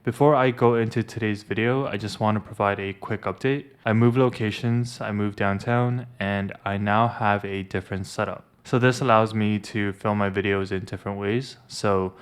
Before I go into today's video, I just want to provide a quick update. I moved locations, I moved downtown, and I now have a different setup. So this allows me to film my videos in different ways. So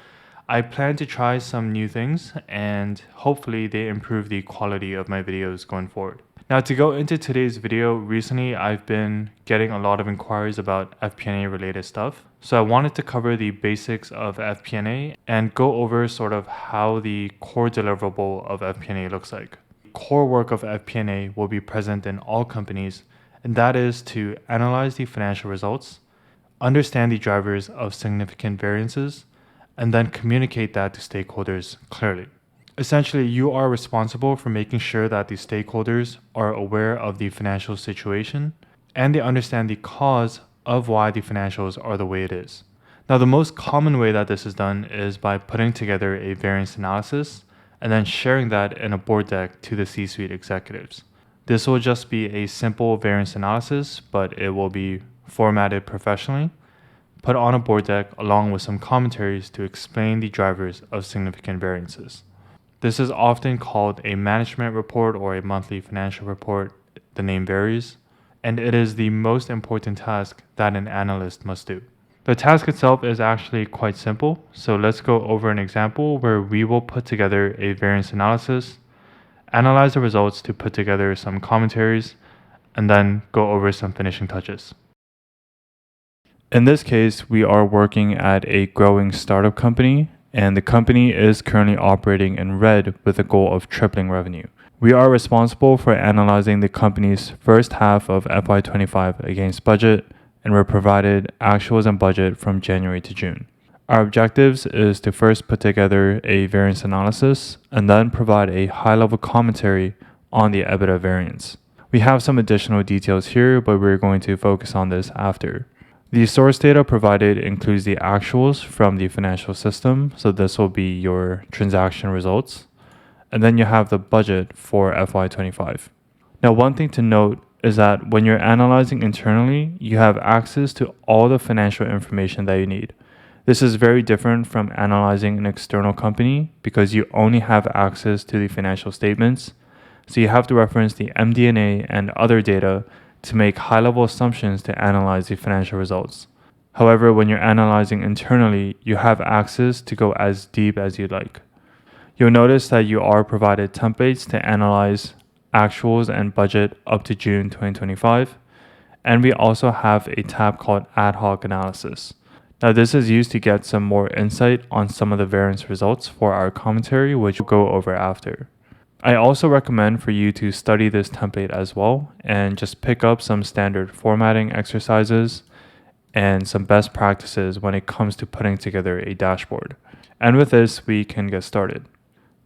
I plan to try some new things and hopefully they improve the quality of my videos going forward. Now to go into today's video, recently I've been getting a lot of inquiries about FP&A related stuff. So I wanted to cover the basics of FP&A and go over sort of how the core deliverable of FP&A looks like. Core work of FP&A will be present in all companies, and that is to analyze the financial results, understand the drivers of significant variances, and then communicate that to stakeholders clearly. Essentially, you are responsible for making sure that the stakeholders are aware of the financial situation and they understand the cause of why the financials are the way it is. Now, the most common way that this is done is by putting together a variance analysis and then sharing that in a board deck to the C-suite executives. This will just be a simple variance analysis, but it will be formatted professionally, put on a board deck along with some commentaries to explain the drivers of significant variances. This is often called a management report or a monthly financial report. The name varies, and it is the most important task that an analyst must do. The task itself is actually quite simple, so let's go over an example where we will put together a variance analysis, analyze the results to put together some commentaries, and then go over some finishing touches. In this case, we are working at a growing startup company, and the company is currently operating in red with a goal of tripling revenue. We are responsible for analyzing the company's first half of FY25 against budget, and we're provided actuals and budget from January to June. Our objectives is to first put together a variance analysis and then provide a high-level commentary on the EBITDA variance. We have some additional details here, but we're going to focus on this after. The source data provided includes the actuals from the financial system, so this will be your transaction results. And then you have the budget for FY25. Now, one thing to note is that when you're analyzing internally, you have access to all the financial information that you need. This is very different from analyzing an external company because you only have access to the financial statements. So you have to reference the MD&A and other data to make high-level assumptions to analyze the financial results. However, when you're analyzing internally, you have access to go as deep as you'd like. You'll notice that you are provided templates to analyze actuals and budget up to June 2025, and we also have a tab called Ad Hoc Analysis. Now, this is used to get some more insight on some of the variance results for our commentary, which we'll go over after. I also recommend for you to study this template as well and just pick up some standard formatting exercises and some best practices when it comes to putting together a dashboard. And with this, we can get started.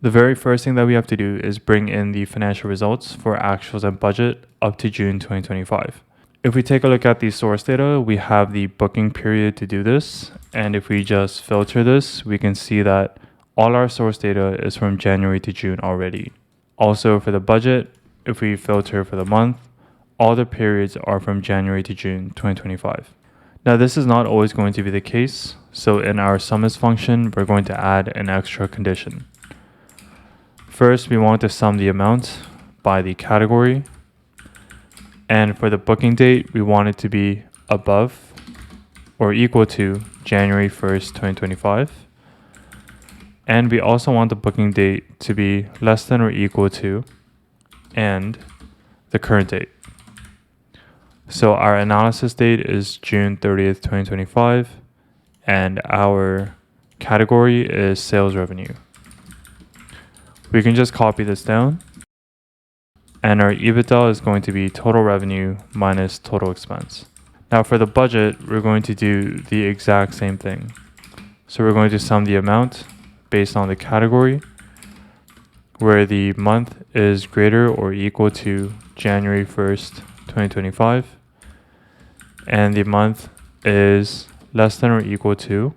The very first thing that we have to do is bring in the financial results for actuals and budget up to June 2025. If we take a look at the source data, we have the booking period to do this. And if we just filter this, we can see that all our source data is from January to June already. Also for the budget, if we filter for the month, all the periods are from January to June 2025. Now this is not always going to be the case. So in our sums function, we're going to add an extra condition. First, we want to sum the amount by the category. And for the booking date, we want it to be above or equal to January 1st, 2025. And we also want the booking date to be less than or equal to and the current date. So our analysis date is June 30th, 2025, and our category is sales revenue. We can just copy this down, and our EBITDA is going to be total revenue minus total expense. Now for the budget, we're going to do the exact same thing. So we're going to sum the amount based on the category, where the month is greater or equal to January 1st, 2025, and the month is less than or equal to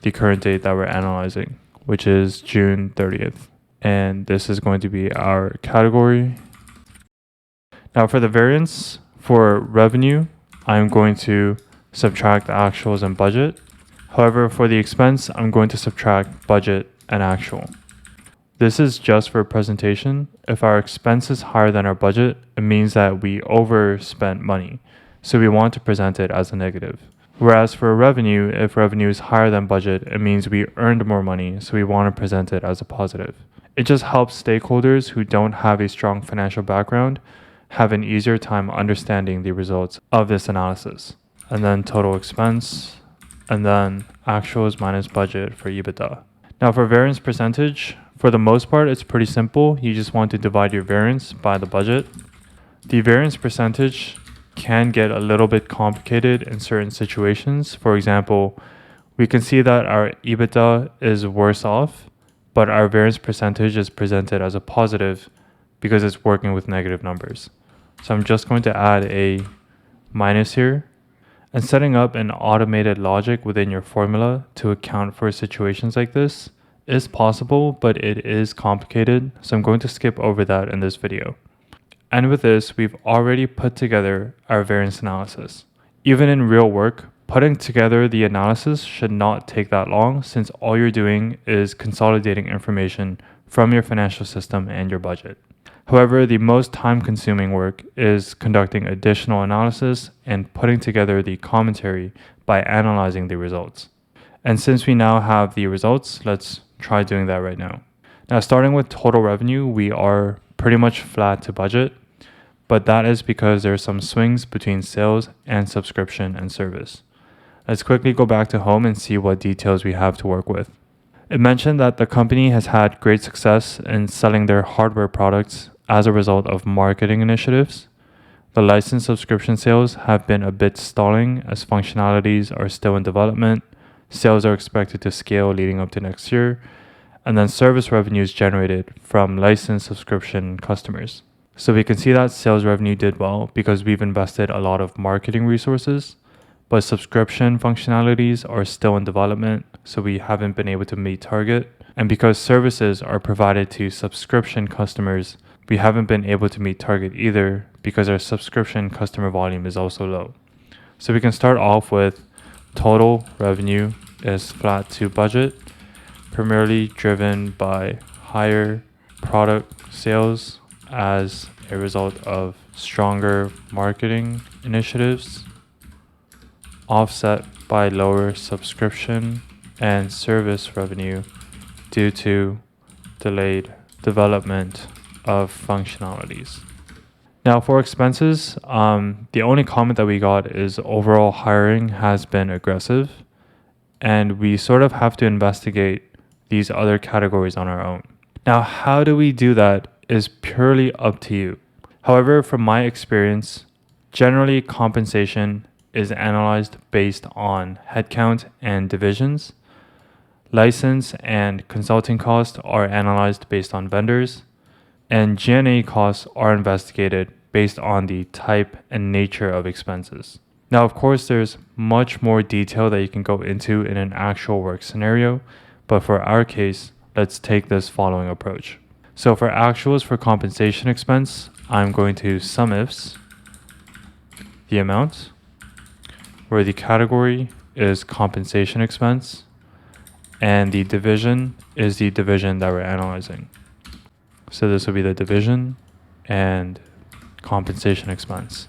the current date that we're analyzing, which is June 30th. And this is going to be our category. Now for the variance, for revenue, I'm going to subtract the actuals and budget. However, for the expense, I'm going to subtract budget and actual. This is just for presentation. If our expense is higher than our budget, it means that we overspent money. So we want to present it as a negative. Whereas for revenue, if revenue is higher than budget, it means we earned more money. So we want to present it as a positive. It just helps stakeholders who don't have a strong financial background have an easier time understanding the results of this analysis. And then total expense, and then actuals minus budget for EBITDA. Now for variance percentage, for the most part, it's pretty simple. You just want to divide your variance by the budget. The variance percentage can get a little bit complicated in certain situations. For example, we can see that our EBITDA is worse off, but our variance percentage is presented as a positive because it's working with negative numbers. So I'm just going to add a minus here. And setting up an automated logic within your formula to account for situations like this is possible, but it is complicated. So I'm going to skip over that in this video. And with this, we've already put together our variance analysis. Even in real work, putting together the analysis should not take that long since all you're doing is consolidating information from your financial system and your budget. However, the most time-consuming work is conducting additional analysis and putting together the commentary by analyzing the results. And since we now have the results, let's try doing that right now. Now, starting with total revenue, we are pretty much flat to budget, but that is because there are some swings between sales and subscription and service. Let's quickly go back to home and see what details we have to work with. It mentioned that the company has had great success in selling their hardware products as a result of marketing initiatives. The license subscription sales have been a bit stalling as functionalities are still in development. Sales are expected to scale leading up to next year. And then service revenues generated from license subscription customers. So we can see that sales revenue did well because we've invested a lot of marketing resources, but subscription functionalities are still in development, so we haven't been able to meet target. And because services are provided to subscription customers, we haven't been able to meet target either because our subscription customer volume is also low. So we can start off with total revenue is flat to budget, primarily driven by higher product sales as a result of stronger marketing initiatives, offset by lower subscription and service revenue due to delayed development of functionalities. Now for expenses, the only comment that we got is overall hiring has been aggressive, and we sort of have to investigate these other categories on our own. Now, how do we do that is purely up to you. However, from my experience, generally compensation is analyzed based on headcount and divisions. License and consulting costs are analyzed based on vendors, and G&A costs are investigated based on the type and nature of expenses. Now, of course, there's much more detail that you can go into in an actual work scenario, but for our case, let's take this following approach. So for actuals for compensation expense, I'm going to sum ifs the amount, where the category is compensation expense, and the division is the division that we're analyzing. So this will be the division and compensation expense.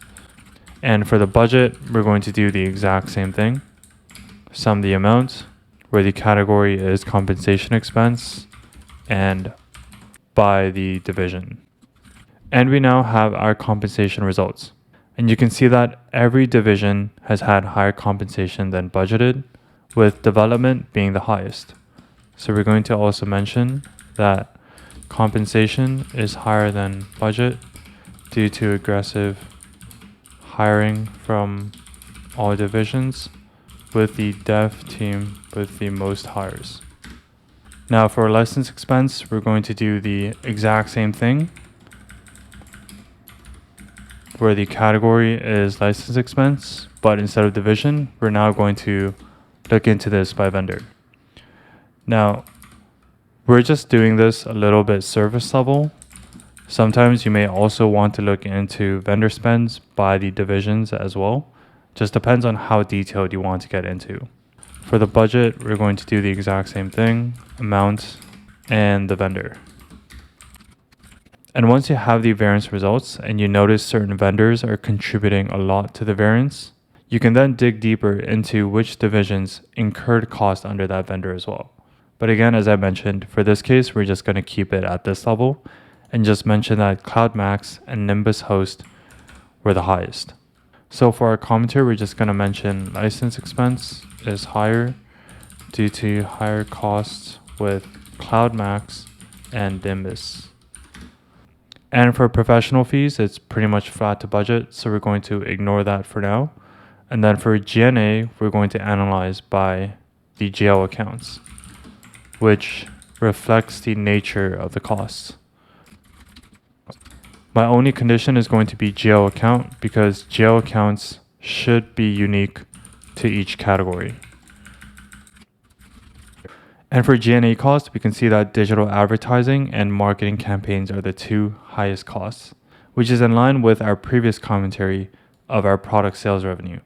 And for the budget, we're going to do the exact same thing. Sum the amount, where the category is compensation expense, and by the division. And we now have our compensation results. And you can see that every division has had higher compensation than budgeted, with development being the highest. So we're going to also mention that compensation is higher than budget due to aggressive hiring from all divisions, with the dev team with the most hires. Now for license expense, we're going to do the exact same thing, where the category is license expense, but instead of division, we're now going to look into this by vendor. Now, we're just doing this a little bit surface level. Sometimes you may also want to look into vendor spends by the divisions as well. Just depends on how detailed you want to get into. For the budget, we're going to do the exact same thing, amount, and the vendor. And once you have the variance results and you notice certain vendors are contributing a lot to the variance, you can then dig deeper into which divisions incurred cost under that vendor as well. But again, as I mentioned, for this case, we're just going to keep it at this level and just mention that CloudMax and Nimbus Host were the highest. So for our commentary, we're just going to mention license expense is higher due to higher costs with CloudMax and Nimbus. And for professional fees, it's pretty much flat to budget, so we're going to ignore that for now. And then for G&A, we're going to analyze by the GL accounts, which reflects the nature of the costs. My only condition is going to be GL account because GL accounts should be unique to each category. And for G&A costs, we can see that digital advertising and marketing campaigns are the two highest costs, which is in line with our previous commentary of our product sales revenue.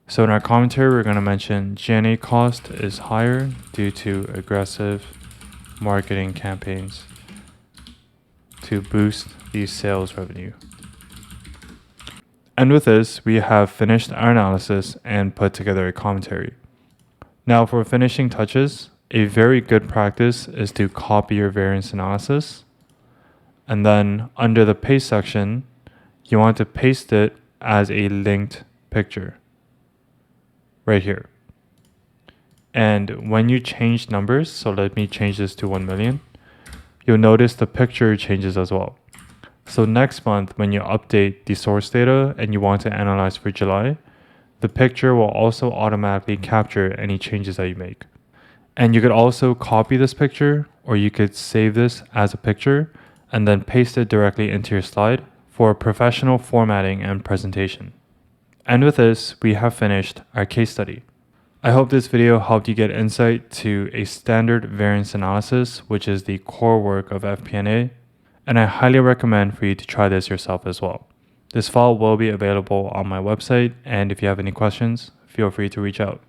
So in our commentary, we're going to mention G&A cost is higher due to aggressive marketing campaigns to boost the sales revenue. And with this, we have finished our analysis and put together a commentary. Now for finishing touches, a very good practice is to copy your variance analysis. And then under the paste section, you want to paste it as a linked picture right here. And when you change numbers, so let me change this to 1 million, you'll notice the picture changes as well. So next month, when you update the source data and you want to analyze for July, the picture will also automatically capture any changes that you make. And you could also copy this picture, or you could save this as a picture and then paste it directly into your slide for professional formatting and presentation. And with this, we have finished our case study. I hope this video helped you get insight to a standard variance analysis, which is the core work of FP&A, and I highly recommend for you to try this yourself as well. This file will be available on my website, and if you have any questions, feel free to reach out.